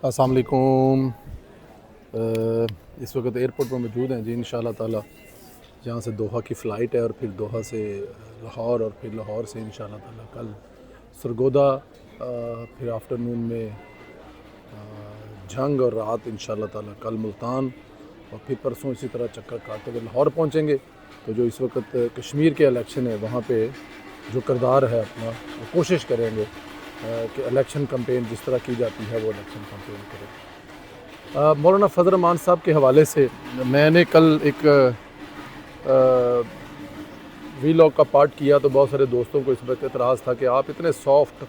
अस्सलाम वालेकुम। इस वक्त एयरपोर्ट पर मौजूद हैं जी। इंशाल्लाह ताला यहाँ से दोहा की फ़्लाइट है और फिर दोहा से लाहौर और फिर लाहौर से इंशाल्लाह ताला कल सरगोदा, फिर आफ्टरनून में झंग और रात इंशाल्लाह ताला कल मुल्तान और फिर परसों इसी तरह चक्कर काटते हुए लाहौर पहुँचेंगे। तो जो इस वक्त कश्मीर के इलेक्शन है वहाँ पे जो किरदार है अपना वो कोशिश करेंगे कि इलेक्शन कैंपेन जिस तरह की जाती है वो इलेक्शन कैंपेन करें। मौलाना फजल रहमान साहब के हवाले से मैंने कल एक वीलॉग का पार्ट किया तो बहुत सारे दोस्तों को इस वक्त एतराज़ था कि आप इतने सॉफ्ट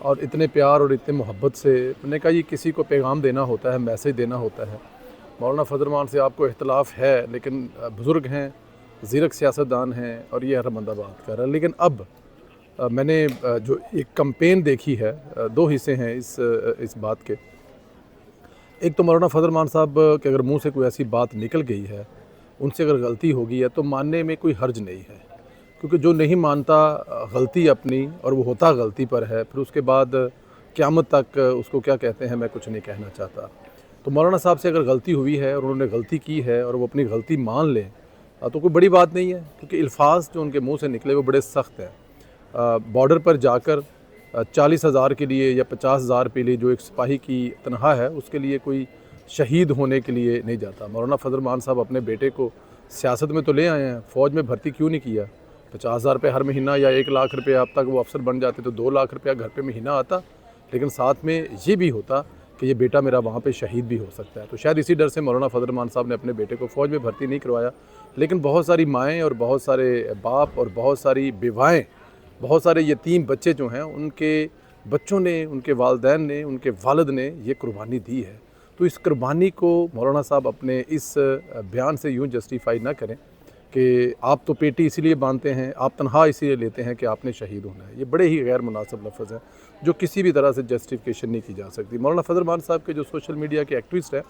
और इतने प्यार और इतने मोहब्बत से, मैंने कहा ये किसी को पैगाम देना होता है, मैसेज देना होता है। मौलाना फजल रहमान से आपको इख्तलाफ है लेकिन बुज़ुर्ग हैं, ज़ीरक सियासतदान हैं और ये हर बंदा बात कर रहा है। लेकिन अब मैंने जो एक कैंपेन देखी है, दो हिस्से हैं इस बात के। एक तो मौलाना फजल रहमान साहब के अगर मुंह से कोई ऐसी बात निकल गई है, उनसे अगर गलती हो गई है तो मानने में कोई हर्ज नहीं है, क्योंकि जो नहीं मानता गलती अपनी और वो होता गलती पर है, फिर उसके बाद क़यामत तक उसको क्या कहते हैं मैं कुछ नहीं कहना चाहता। तो मौलाना साहब से अगर गलती हुई है और उन्होंने गलती की है और वो अपनी गलती मान लें तो कोई बड़ी बात नहीं है, क्योंकि अल्फाज जो उनके मुँह से निकले वो बड़े सख्त हैं। बॉर्डर पर जाकर 40,000 के लिए या 50,000 के लिए जो एक सिपाही की तनख्वाह है उसके लिए कोई शहीद होने के लिए नहीं जाता। मौलाना फजल रहमान साहब अपने बेटे को सियासत में तो ले आए हैं, फ़ौज में भर्ती क्यों नहीं किया? 50,000 रुपये हर महीना या 1 लाख रुपये अब तक वो अफसर बन जाते तो 2 लाख रुपया घर पे महीना आता, लेकिन साथ में ये भी होता कि ये बेटा मेरा वहाँ पे शहीद भी हो सकता है। तो शायद इसी डर से मौलाना फजल रहमान साहब ने अपने बेटे को फ़ौज में भर्ती नहीं करवाया। लेकिन बहुत सारी माएँ और बहुत सारे बाप और बहुत सारी बेवाएँ, बहुत सारे यतीम बच्चे जो हैं उनके बच्चों ने, उनके वालिदैन ने, उनके वालिद ने ये कुर्बानी दी है। तो इस कुर्बानी को मौलाना साहब अपने इस बयान से यूँ जस्टिफाई ना करें कि आप तो पेटी इसीलिए बांधते हैं, आप तनख्वाह इसीलिए लेते हैं कि आपने शहीद होना है। ये बड़े ही गैर मुनासिब लफ्ज़ हैं जो किसी भी तरह से जस्टिफिकेशन नहीं की जा सकती। मौलाना फजल रहमान साहब के जो सोशल मीडिया के एक्टिविस्ट हैं,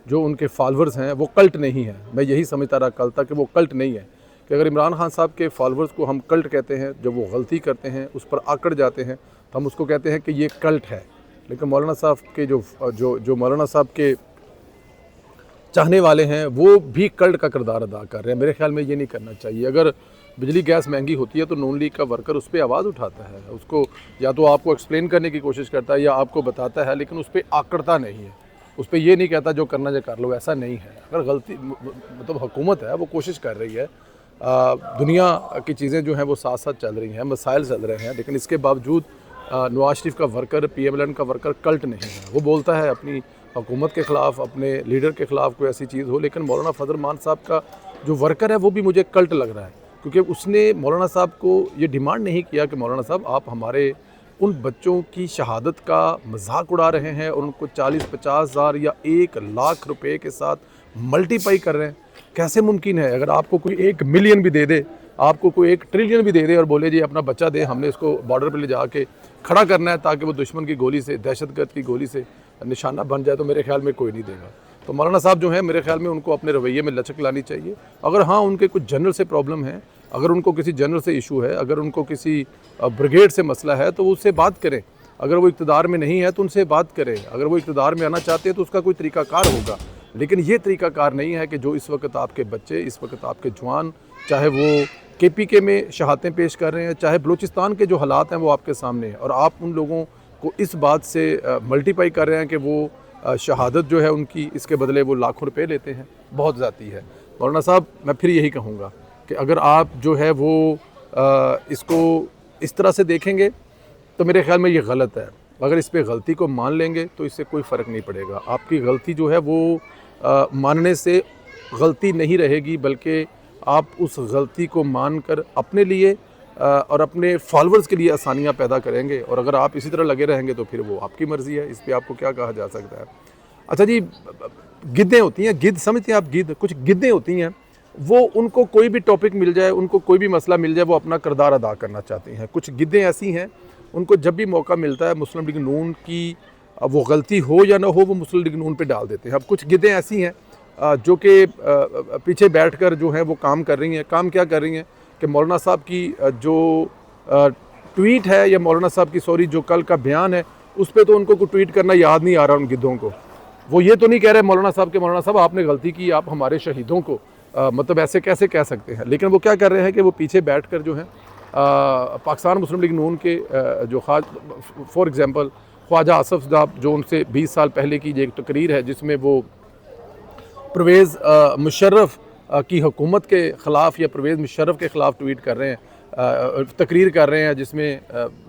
जो उनके फॉलोअर्स हैं, वो कल्ट नहीं है। मैं यही समझता रहा कल तक कि वो कल्ट नहीं है, कि अगर इमरान खान साहब के फॉलोअर्स को हम कल्ट कहते हैं, जब वो गलती करते हैं उस पर आकड़ जाते हैं तो हम उसको कहते हैं कि ये कल्ट है। लेकिन मौलाना साहब के जो मौलाना साहब के चाहने वाले हैं वो भी कल्ट का किरदार अदा कर रहे हैं। मेरे ख्याल में ये नहीं करना चाहिए। अगर बिजली गैस महंगी होती है तो नून लीग का वर्कर उस पर आवाज़ उठाता है, उसको या तो आपको एक्सप्लेन करने की कोशिश करता है या आपको बताता है, लेकिन उस पर आकड़ता नहीं है, उस पर ये नहीं कहता जो करना जो कर लो। ऐसा नहीं है। अगर गलती मतलब हुकूमत है वो कोशिश कर रही है, दुनिया की चीज़ें जो हैं वो साथ साथ चल रही हैं, मसाइल चल रहे हैं, लेकिन इसके बावजूद नवाज शरीफ का वर्कर, PMLN का वर्कर कल्ट नहीं है। वो बोलता है अपनी हुकूमत के ख़िलाफ़, अपने लीडर के ख़िलाफ़ कोई ऐसी चीज़ हो, लेकिन मौलाना फजल रहमान साहब का जो वर्कर है वो भी मुझे कल्ट लग रहा है, क्योंकि उसने मौलाना साहब को ये डिमांड नहीं किया कि मौलाना साहब आप हमारे उन बच्चों की शहादत का मजाक उड़ा रहे हैं और उनको 40-50 हज़ार या 1 लाख रुपए के साथ मल्टीप्लाई कर रहे हैं। कैसे मुमकिन है? अगर आपको कोई 1 मिलियन भी दे दे, आपको कोई 1 ट्रिलियन भी दे दे और बोले जी अपना बच्चा दे, हमने इसको बॉर्डर पर ले जाके खड़ा करना है ताकि वो दुश्मन की गोली से, दहशतगर्द की गोली से निशाना बन जाए, तो मेरे ख्याल में कोई नहीं देगा। तो मौलाना साहब जो है मेरे ख्याल में उनको अपने रवैये में लचक लानी चाहिए। अगर हाँ उनके कुछ जनरल से प्रॉब्लम है, अगर उनको किसी जनरल से इशू है, अगर उनको किसी ब्रिगेड से मसला है तो उससे बात करें। अगर वो इक़्तिदार में नहीं है तो उनसे बात करें। अगर वो इक़्तिदार में आना चाहते हैं तो उसका कोई तरीक़ाकार होगा, लेकिन ये तरीक़ाकार नहीं है कि जो इस वक्त आपके बच्चे, इस वक्त आपके जवान, चाहे वो KPK में शहादतें पेश कर रहे हैं, चाहे बलूचिस्तान के जो हालात हैं वो आपके सामने हैं, और आप उन लोगों को इस बात से मल्टीप्लाई कर रहे हैं कि वो शहादत जो है उनकी, इसके बदले वो लाखों रुपए लेते हैं। बहुत ज़्यादा है। मौलाना साहब मैं फिर यही कहूँगा कि अगर आप जो है वो इसको इस तरह से देखेंगे तो मेरे ख्याल में ये गलत है। अगर इस पे गलती को मान लेंगे तो इससे कोई फ़र्क नहीं पड़ेगा। आपकी गलती जो है वो मानने से गलती नहीं रहेगी, बल्कि आप उस गलती को मानकर अपने लिए और अपने फॉलोअर्स के लिए आसानियाँ पैदा करेंगे। और अगर आप इसी तरह लगे रहेंगे तो फिर वो आपकी मर्ज़ी है, इस पर आपको क्या कहा जा सकता है। अच्छा जी, गिद्धें होती हैं, गिद्ध समझते हैं आप? गिद्ध, कुछ गिद्धें होती हैं, वो उनको कोई भी टॉपिक मिल जाए, उनको कोई भी मसला मिल जाए, वो अपना किरदार अदा करना चाहती हैं। कुछ गिद्धें ऐसी हैं, उनको जब भी मौका मिलता है मुस्लिम लीग नून की वो गलती हो या ना हो वो मुस्लिम लीग नून पे डाल देते हैं। अब कुछ गिद्धें ऐसी हैं जो कि पीछे बैठकर जो है वो काम कर रही हैं। काम क्या कर रही हैं कि मौलाना साहब की जो ट्वीट है या मौलाना साहब की जो कल का बयान है उस पर तो उनको कोई ट्वीट करना याद नहीं आ रहा उन गिद्धों को। वो ये तो नहीं कह रहे मौलाना साहब के मौलाना साहब आपने गलती की, आप हमारे शहीदों को मतलब ऐसे कैसे कह सकते हैं। लेकिन वो क्या कर रहे हैं कि वो पीछे बैठ कर जो है पाकिस्तान मुस्लिम लीग नून के जो फॉर एग्ज़ाम्पल ख्वाजा आसफ साहब, जो उनसे 20 साल पहले की एक तकरीर है जिसमें वो परवेज़ मुशर्रफ की हुकूमत के ख़िलाफ़ या परवेज़ मुशर्रफ के ख़िलाफ़ ट्वीट कर रहे हैं, तकरीर कर रहे हैं, जिसमें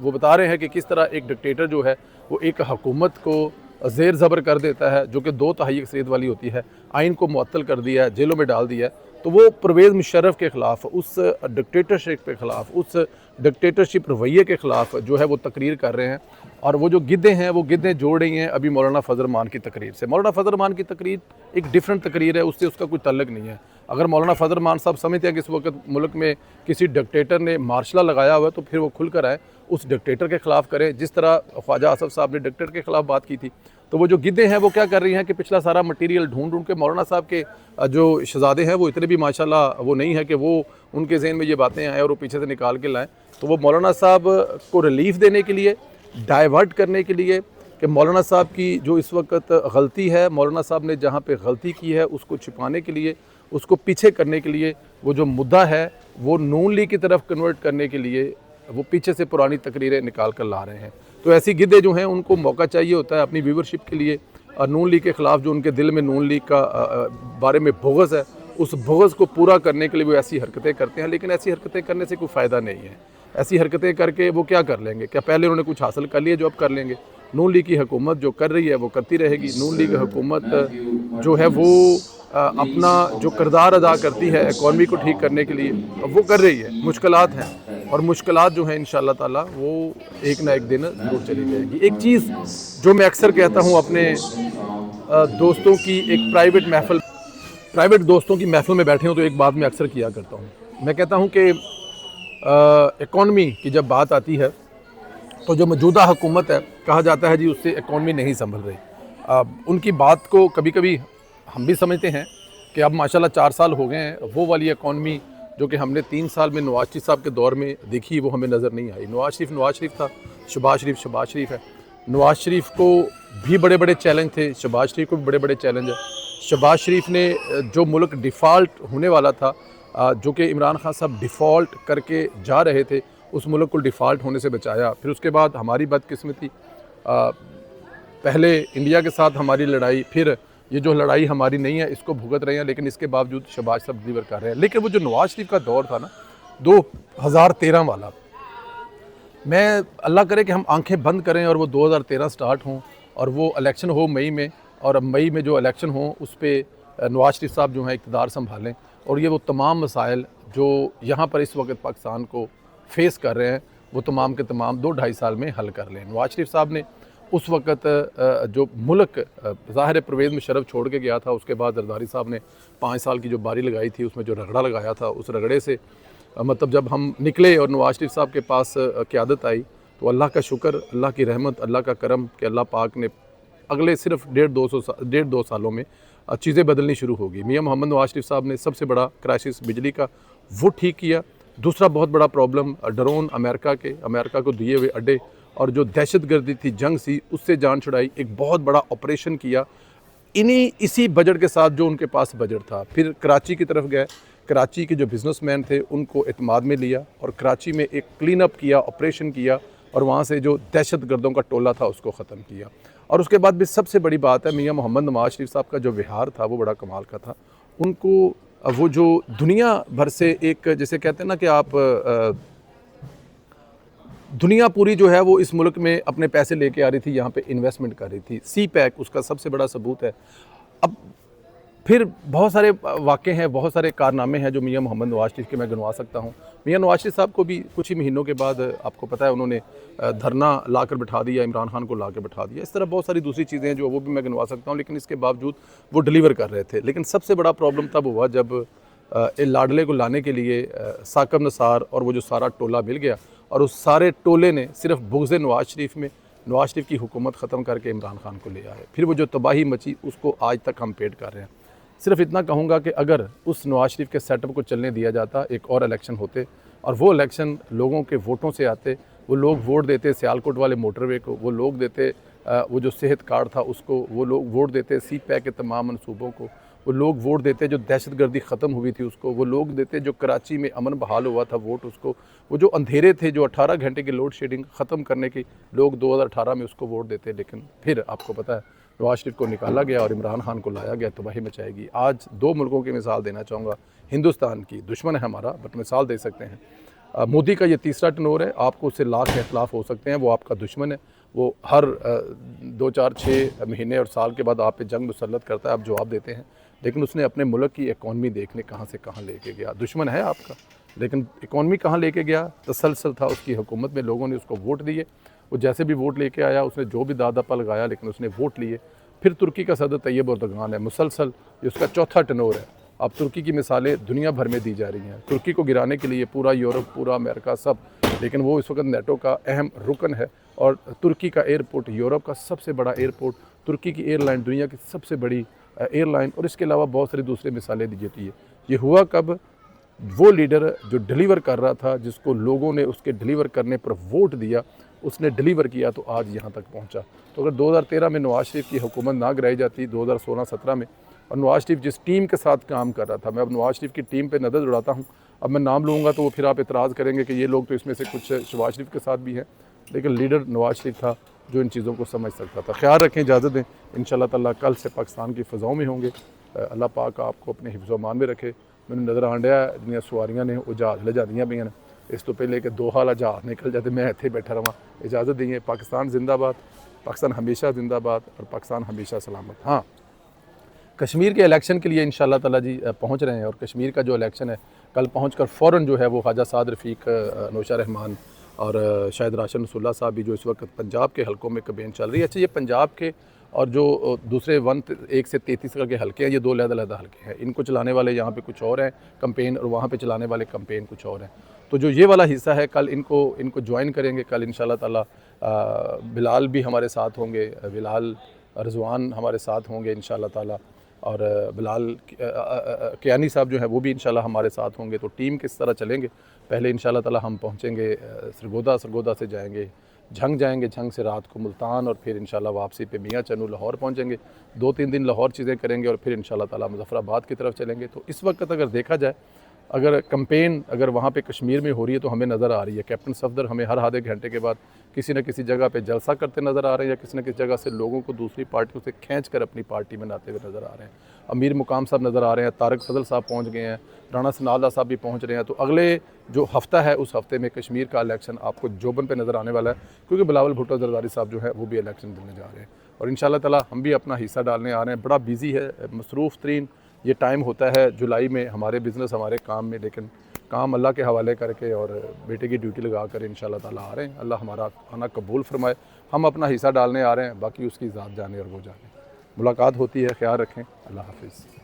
वो बता रहे हैं कि किस तरह एक डिक्टेटर जो है वो एक हुकूमत को ज़ेर ज़बर कर देता है, जो कि 2/3 अक्सरियत वाली होती है, आइन को मुअत्तल कर दिया है, जेलों में डाल दिया है। तो वो परवेज़ मुशर्रफ के ख़िलाफ़, उस डिक्टेटरशिप के ख़िलाफ़, उस डिक्टेटरशिप रवैये के ख़िलाफ़ जो है वो तकरीर कर रहे हैं। और वो जो गिद्धें हैं वो गिद्धें जोड़ रही हैं अभी मौलाना फजल रहमान की तकरीर से। मौलाना फजल रहमान की तकरीर एक डिफरेंट तकरीर है, उससे उसका कोई तल्लक नहीं है। अगर मौलाना फजल रहमान साहब समझते हैं कि इस वक्त मुल्क में किसी डिक्टेटर ने मार्शल लगाया हुआ है तो फिर वो खुल कर आए, उस डिक्टेटर के ख़िलाफ़ करें, जिस तरह ख्वाजा आसफ साहब ने डिक्टेटर के ख़िलाफ़ बात की थी। तो वो जो गिद्धें हैं वो क्या कर रही हैं कि पिछला सारा मटीरियल ढूंढ ढूंढ के मौलाना साहब के जो शहज़ादे हैं वो इतने भी माशाल्लाह वो नहीं है कि वो उनके ज़हन में ये बातें आएँ और वो पीछे से निकाल के लाएँ। तो वो मौलाना साहब को रिलीफ देने के लिए, डाइवर्ट करने के लिए कि मौलाना साहब की जो इस वक्त गलती है, मौलाना साहब ने जहाँ पे गलती की है उसको छिपाने के लिए, उसको पीछे करने के लिए, वो जो मुद्दा है वो नून लीग की तरफ कन्वर्ट करने के लिए वो पीछे से पुरानी तकरीरें निकाल कर ला रहे हैं। तो ऐसी गिद्धे जो हैं उनको मौका चाहिए होता है अपनी व्यूवरशिप के लिए। नून लीग के ख़िलाफ़ जो उनके दिल में नून लीग का बारे में बुग़्ज़ है, उस बुग़्ज़ को पूरा करने के लिए वो ऐसी हरकतें करते हैं। लेकिन ऐसी हरकतें करने से कोई फ़ायदा नहीं है। ऐसी हरकतें करके वो क्या कर लेंगे? क्या पहले उन्होंने कुछ हासिल कर लिया जो अब कर लेंगे? नून लीग की हुकूमत जो कर रही है वो करती रहेगी। नून लीग हुकूमत जो है वो अपना जो किरदार अदा करती है इकॉनमी को ठीक करने के लिए वो कर रही है। मुश्किलात हैं और मुश्किलात जो हैं इंशाअल्लाह ताला वो एक ना एक दिन ज़रूर चली जाएगी। एक चीज़ जो मैं अक्सर कहता हूँ अपने दोस्तों की एक प्राइवेट दोस्तों की महफ़िल में बैठे हूँ तो एक बात मैं अक्सर किया करता हूँ। मैं कहता हूँ कि इकॉनमी की जब बात आती है तो जो मौजूदा हुकूमत है, कहा जाता है जी उससे इकॉनमी नहीं संभल रही। उनकी बात को कभी कभी हम भी समझते हैं कि अब माशाल्लाह 4 साल हो गए हैं, वो वाली इकॉनमी जो कि हमने 3 साल में नवाज शरीफ साहब के दौर में देखी वो हमें नज़र नहीं आई। नवाज शरीफ था, शहबाज शरीफ है। नवाज शरीफ को भी बड़े बड़े चैलेंज थे, शहबाज शरीफ को भी बड़े बड़े चैलेंज है। शहबाज शरीफ ने जो मुल्क डिफ़ॉल्ट होने वाला था, जो कि इमरान खान साहब डिफ़ॉल्ट करके जा रहे थे, उस मुल्क को डिफ़ॉल्ट होने से बचाया। फिर उसके बाद हमारी बदकिस्मती, पहले इंडिया के साथ हमारी लड़ाई, फिर ये जो लड़ाई हमारी नहीं है इसको भुगत रहे हैं, लेकिन इसके बावजूद शहबाज साहब डिलीवर कर रहे हैं। लेकिन वो जो नवाज शरीफ का दौर था ना 2013 वाला, मैं अल्लाह करे कि हम आंखें बंद करें और वो 2013 स्टार्ट हों और वो इलेक्शन हो मई में, और मई में जो इलेक्शन हो उस पर नवाज शरीफ साहब जो हैं इक़्तिदार संभालें और ये वो तमाम मसाइल जो यहाँ पर इस वक्त पाकिस्तान को फेस कर रहे हैं वो तमाम के तमाम 2-2.5 साल में हल कर लें। नवाज शरीफ साहब ने उस वक़्त जो मुल्क ज़ाहिर परवेज़ मुशर्रफ छोड़ के गया था, उसके बाद जरदारी साहब ने 5 साल की जो बारी लगाई थी उसमें जो रगड़ा लगाया था, उस रगड़े से मतलब जब हम निकले और नवाज शरीफ साहब के पास क़यादत आई तो अल्लाह का शुक्र, अल्लाह की रहमत, अल्लाह का करम कि अल्लाह पाक ने अगले सिर्फ 1.5-2 सालों में चीज़ें बदलनी शुरू हो गई। मियाँ मोहम्मद नवाज शरीफ साहब ने सबसे बड़ा क्राइसिस बिजली का वो ठीक किया। दूसरा बहुत बड़ा प्रॉब्लम ड्रोन अमेरिका को दिए हुए अड्डे और जो दहशतगर्दी थी, जंग सी, उससे जान छुड़ाई, एक बहुत बड़ा ऑपरेशन किया इसी बजट के साथ जो उनके पास बजट था। फिर कराची की तरफ गए, कराची के जो बिज़नेसमैन थे उनको एतमाद में लिया और कराची में एक क्लीन अप किया, ऑपरेशन किया और वहाँ से जो दहशतगर्दों का टोला था उसको ख़त्म किया। और उसके बाद भी सबसे बड़ी बात है मियाँ मोहम्मद नवाज शरीफ साहब का जो व्यवहार था वो बड़ा कमाल का था। उनको वो जो दुनिया भर से एक, जैसे कहते हैं ना कि आप दुनिया पूरी जो है वो इस मुल्क में अपने पैसे लेके आ रही थी, यहाँ पे इन्वेस्टमेंट कर रही थी। सी पैक उसका सबसे बड़ा सबूत है। अब फिर बहुत सारे वाक़े हैं, बहुत सारे कारनामे हैं जो मियाँ मोहम्मद नवाज शरीफ के मैं गिनवा सकता हूँ। मियाँ नवाज शरीफ साहब को भी कुछ ही महीनों के बाद आपको पता है उन्होंने धरना ला कर बिठा दिया, इमरान खान को ला कर बिठा दिया। इस तरह बहुत सारी दूसरी चीज़ें हैं जो वो भी मैं गिनवा सकता हूँ, लेकिन इसके बावजूद वो डिलीवर कर रहे थे। लेकिन सबसे बड़ा प्रॉब्लम तब हुआ जब लाडले को लाने के लिए साकब नसार और वो जो सारा टोला मिल गया और उस सारे टोले ने सिर्फ बुग़्ज़ नवाज शरीफ में नवाज शरीफ की हुकूमत ख़त्म करके इमरान खान को ले आए। फिर वो जो तबाही मची उसको आज तक हम पेड कर रहे हैं। सिर्फ इतना कहूँगा कि अगर उस नवाज शरीफ के सेटअप को चलने दिया जाता, एक और इलेक्शन होते, और वो इलेक्शन लोगों के वोटों से आते। वो लोग वोट देते सियालकोट वाले मोटरवे को, वो लोग देते वो जो सेहत कार्ड था उसको, वो लोग वोट देते सी पैक के तमाम मनसूबों को, वो लोग वोट देते जो दहशतगर्दी ख़त्म हुई थी उसको, वो लोग देते जो कराची में अमन बहाल हुआ था वोट उसको, वो जो अंधेरे थे जो 18 घंटे की लोड शेडिंग ख़त्म करने की लोग 2018 में उसको वोट देते। लेकिन फिर आपको पता है नवाज शरीफ को निकाला गया और इमरान खान को लाया गया, तबाही मचाएगी। आज 2 मुल्कों की मिसाल देना चाहूँगा, हिंदुस्तान की दुश्मन है हमारा बट मिसाल दे सकते हैं। मोदी का ये तीसरा टर्नओवर है, आपको उससे लाख इख्तलाफ हो सकते हैं, वो आपका दुश्मन है, वो हर 2, 4, 6 महीने और साल के बाद आप पे जंग मुसल्लत करता है, आप जवाब देते हैं। लेकिन उसने अपने मुल्क की इकॉनमी देखने कहाँ से कहाँ लेके गया। दुश्मन है आपका, लेकिन इकॉनमी कहाँ लेके गया, तसलसल था उसकी हुकूमत में, लोगों ने उसको वोट दिए, वो जैसे भी वोट लेके आया उसने जो भी दादा पल लगाया लेकिन उसने वोट लिए। फिर तुर्की का सदर तैयब एर्दोगान है, मुसलसल ये उसका चौथा टर्नओवर है। अब तुर्की की मिसालें दुनिया भर में दी जा रही हैं, तुर्की को गिराने के लिए पूरा यूरोप, पूरा अमेरिका सब, लेकिन वो इस वक्त नेटो का अहम रुकन है। और तुर्की का एयरपोर्ट यूरोप का सबसे बड़ा एयरपोर्ट, तुर्की की एयरलाइन दुनिया की सबसे बड़ी एयरलाइन, और इसके अलावा बहुत सारी दूसरी मिसालें दी जाती है। ये हुआ कब, वो लीडर जो डिलीवर कर रहा था, जिसको लोगों ने उसके डिलीवर करने पर वोट दिया, उसने डिलीवर किया तो आज यहाँ तक पहुँचा। तो अगर 2013 में नवाज शरीफ की हुकूमत ना गिराई जाती 2016-17 में, और नवाज शरीफ जिस टीम के साथ काम कर रहा था, मैं अब नवाज शरीफ की टीम पे नज़र उड़ाता हूँ, अब मैं नाम लूँगा तो वो फिर आप इतराज़ करेंगे कि ये लोग तो इसमें से कुछ शहबाज शरीफ के साथ भी हैं, लेकिन लीडर नवाज शरीफ था जो इन चीज़ों को समझ सकता था। ख्याल रखें, इजाज़त दें, इंशाअल्लाह ताला कल से पाकिस्तान की फ़ज़ाओं में होंगे। अल्लाह पाक आपको अपने हिफ्ज़ मान में रखे। मैंने नज़र आन रहा जिन्नियां सवारियां ने वो जहाज़ ले जादियां पईयां ने, इस तो पहले कि 2 हाल जहाज़ निकल जाते मैं इत्थे बैठा रहा। इजाज़त देंगे। पाकिस्तान जिंदाबाद, पाकिस्तान हमेशा जिंदाबाद और पाकिस्तान हमेशा सलामत। हाँ, कश्मीर के इलेक्शन के लिए इंशाअल्लाह ताला जी पहुँच रहे हैं, और कश्मीर का जो इलेक्शन है कल पहुँचकर फ़ौरन जो है वो ख्वाजा साद रफ़ीक, नौशा रहमान और शायद राशन रसूलुल्लाह साहब भी जो इस वक्त पंजाब के हलकों में कैंपेन चल रही है। अच्छा, ये पंजाब के और जो दूसरे 1 से 33 के हलके हैं, ये 2 अलग-अलग हलके हैं। इनको चलाने वाले यहाँ पे कुछ और हैं कैंपेन, और वहाँ पे चलाने वाले कैंपेन कुछ और हैं। तो जो ये वाला हिस्सा है कल इनको ज्वाइन करेंगे। कल इंशाअल्लाह ताला बिलाल भी हमारे साथ होंगे, बिलाल रिजवान हमारे साथ होंगे इंशाअल्लाह ताला, और बिलाल कियानी साहब जो है वो भी इंशाल्लाह हमारे साथ होंगे। तो टीम किस तरह चलेंगे, पहले इंशाल्लाह ताला हम पहुँचेंगे सरगोदा से जाएंगे झंग से रात को मुल्तान, और फिर इंशाल्लाह वापसी पे मियाँ चन्नू लाहौर पहुँचेंगे। 2-3 दिन लाहौर चीज़ें करेंगे और फिर इंशाल्लाह ताला मुज़फ़्फ़राबाद की तरफ चलेंगे। तो इस वक्त अगर देखा जाए, अगर कैंपेन अगर वहाँ पे कश्मीर में हो रही है तो हमें नज़र आ रही है कैप्टन सफदर हमें हर आधे घंटे के बाद किसी न किसी जगह पे जलसा करते नज़र आ रहे हैं, या किसी न किसी जगह से लोगों को दूसरी पार्टियों से खींच कर अपनी पार्टी में लाते हुए नज़र आ रहे हैं। अमीर मुकाम साहब नज़र आ रहे हैं, तारक फजल साहब पहुँच गए हैं, राणा सनाउल्लाह साहब भी पहुँच रहे हैं। तो अगले जो हफ्ता है उस हफ्ते में कश्मीर का इलेक्शन आपको जोबन पे नज़र आने वाला है, क्योंकि बिलावल भुट्टो जरदारी साहब जो है वो भी इलेक्शन देने जा रहे हैं, और इंशाअल्लाह ताला हम भी अपना हिस्सा डालने आ रहे हैं। बड़ा बिजी है, मसरूफ़ तरीन ये टाइम होता है जुलाई में हमारे बिज़नेस हमारे काम में, लेकिन काम अल्लाह के हवाले करके और बेटे की ड्यूटी लगा कर इंशाअल्लाह ताला आ रहे हैं। अल्लाह हमारा आना कबूल फरमाए। हम अपना हिस्सा डालने आ रहे हैं, बाकी उसकी ज़ात जाने और वो जाने। मुलाकात होती है, ख्याल रखें। अल्लाह हाफ़िज़।